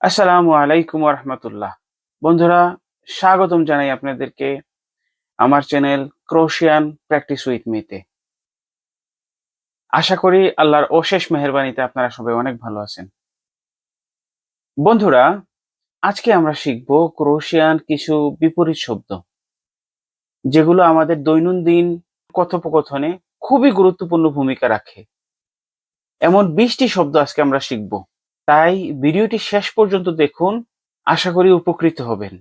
আসসালামু আলাইকুম রহমতুল্লাহ। বন্ধুরা, স্বাগতম জানাই আপনাদেরকে আমার চ্যানেল ক্রোশিয়ান প্র্যাকটিস উইথ মিতে। আশা করি আল্লাহর অশেষ মেহেরবানিতে আপনারা সবাই অনেক ভালো আছেন। বন্ধুরা, আজকে আমরা শিখব ক্রোশিয়ান কিছু বিপরীত শব্দ, যেগুলো আমাদের দৈনন্দিন কথোপকথনে খুবই গুরুত্বপূর্ণ ভূমিকা রাখে। এমন 20টি শব্দ আজকে আমরা শিখব, তাই ভিডিওটি শেষ পর্যন্ত দেখুন। আশা করি উপকৃত হবেন।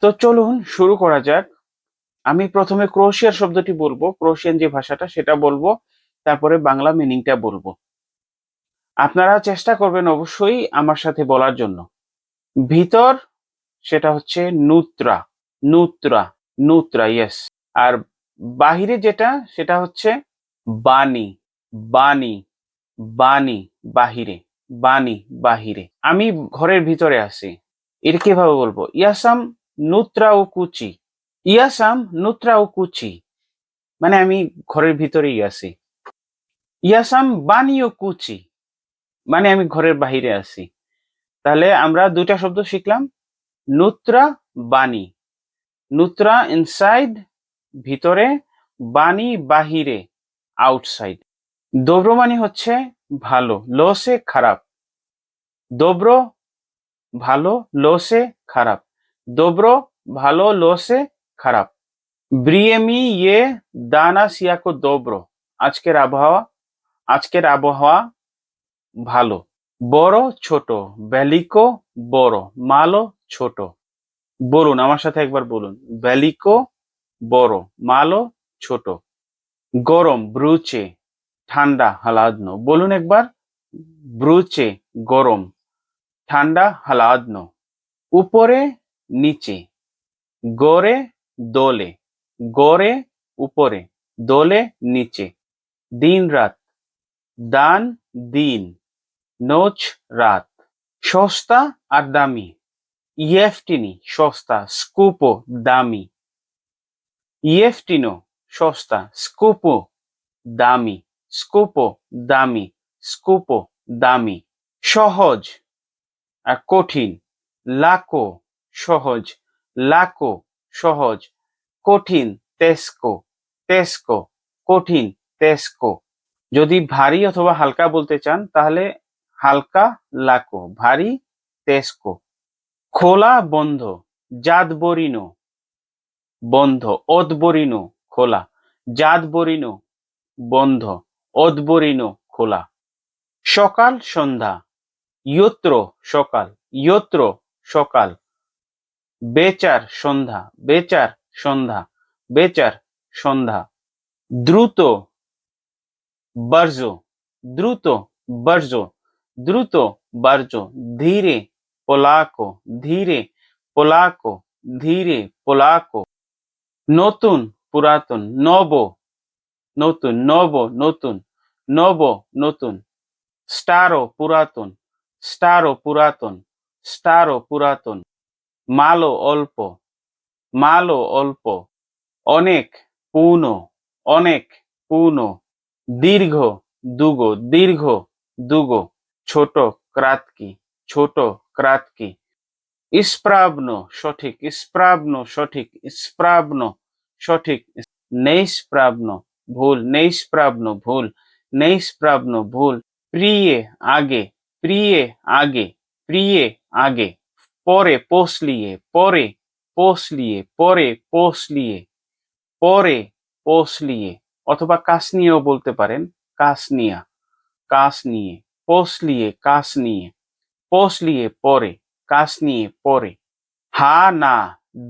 তো চলুন শুরু করা যাক। আমি প্রথমে ক্রোয়েশিয়ার শব্দটি বলবো, ক্রোয়েশিয়ান যে ভাষাটা সেটা বলবো, তারপরে বাংলা মিনিংটা বলবো। আপনারা চেষ্টা করবেন অবশ্যই আমার সাথে বলার জন্য। ভিতর, সেটা হচ্ছে নুত্রা, নুত্রা, নুত্রা, ইয়েস। আর বাহিরে যেটা, সেটা হচ্ছে বানি, বানি, বানি, বাহিরে, বানি, বাহিরে। আমি ঘরের ভিতরে আছি, এটা কিভাবে বলবো? ইয়াসাম নুত্রা ও কুচি, ইয়াসাম নুত্রা ও কুচি, মানে আমি ঘরের ভিতরেই আছি। ইয়াসাম বানিও কুচি, মানে আমি ঘরের বাহিরে আছি। তাহলে আমরা দুইটা শব্দ শিখলাম, নুত্রা, বানি। নুত্রা ইনসাইড, ভিতরে, বানি বাহিরে, আউটসাইড। dobro মানে হচ্ছে ভালো, লসে খারাপ। dobro ভালো, লসে খারাপ। dobro ভালো, লসে খারাপ। ব্রিয়েমি ইয়ে দানা সিয়াকো dobro, আজকের আবহাওয়া, আজকের আবহাওয়া ভালো। বড় ছোট, ভ্যালিকো বড়, মালো ছোট। বলুন আমার সাথে একবার বলুন, ভ্যালিকো বড়, মালো ছোট। গরম ব্রুচে, ঠান্ডা হালাদনো। বলুন একবার, ব্রুচে গরম, ঠান্ডা হালাদনো। উপরে নিচে, গড়ে দোলে, গড়ে উপরে, দোলে নিচে। দিন রাত, দান দিন, নোচ রাত। সস্তা আর দামি, ইয়েফটিনি সস্তা, স্কুপো দামি। ইয়েফটিনো সস্তা, স্কুপো দামি, স্কুপো দামি, স্কুপো দামি। সহজ আর কঠিন, লাকো সহজ, লাকো সহজ। কঠিন তেস্কো, তেস্কো কঠিন, তেস্কো। যদি ভারী অথবা হালকা বলতে চান তাহলে হালকা লাকো, ভারী তেস্কো। খোলা বন্ধ, জাদবরিনো বন্ধ, অদবরিনো খোলা, জাদবরিনো বন্ধ, অদবরিনো খোলা। সকাল সন্ধ্যা, ইয়ত্র সকাল, ইয়ত্র সকাল। বেচার সন্ধ্যা, বেচার সন্ধ্যা, বেচার সন্ধ্যা। দ্রুত বর্জ, দ্রুত বর্জ, দ্রুত বর্জ। ধীরে পোলাকো, ধীরে পোলাকো, ধীরে পোলাকো। নতুন পুরাতন, নব নতুন, নব নতুন, নব নতুন। স্টারো পুরাতন, স্টারো পুরাতন, স্টারো পুরাতন। মালো অল্প, মালো অল্প। অনেক পূর্ণ, অনেক পূর্ণ। দীর্ঘ দুগো, দীর্ঘ দুগো। ছোট ক্রাতকি, ছোট ক্রাতকি। ইস্প্রাবনো সঠিক, ইস্প্রাবনো সঠিক, ইস্প্রাবনো সঠিক। নেইসপ্রাবনো ভুল, নেইসপ্রাবনো ভুল, নেইসপ্রাবনো ভুল। প্রিয়ে আগে, প্রিয়ে আগে, প্রিয়ে আগে। পরে পোষলিয়ে, পরে পোষলিয়ে, পরে পোষলিয়ে, পরে পোষলিয়ে। অথবা কাশ নিয়েও বলতে পারেন, কাশ নিয়া, কাশ নিয়ে। পোষলিয়ে কাশ নিয়ে, পোষলিয়ে পরে, কাশ নিয়ে পরে। হা না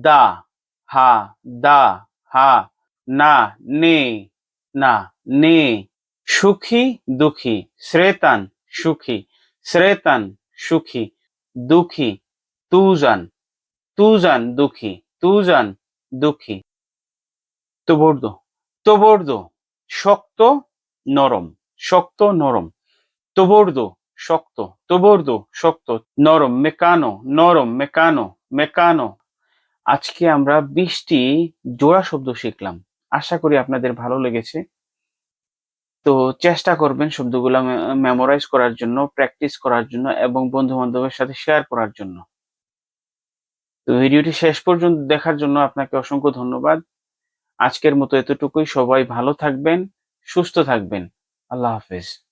দা, হা দা, হা না নে, না নে। সুখী দুঃখী, শ্রেতান সুখী, শ্রেতান সুখী। দুঃখী তুজান, তুজান দুঃখী, তুজান দুঃখী। তোবর্দ, তোবর্দ শক্ত নরম, শক্ত নরম। তোবর্দ শক্ত, তোবর্দ শক্ত। নরম মেকানো, নরম মেকানো, মেকানো। আজকে আমরা 20টি জোড়া শব্দ শিখলাম। আশা করি আপনাদের ভালো লেগেছে। তো চেষ্টা করবেন শব্দগুলা মেমোরাইজ করার জন্য, প্র্যাকটিস করার জন্য এবং বন্ধু-বান্ধবের সাথে শেয়ার করার জন্য। তো ভিডিওটি শেষ পর্যন্ত দেখার জন্য আপনাকে অসংখ্য ধন্যবাদ। আজকের মতো এতটুকুই। সবাই ভালো থাকবেন, সুস্থ থাকবেন। আল্লাহ হাফেজ।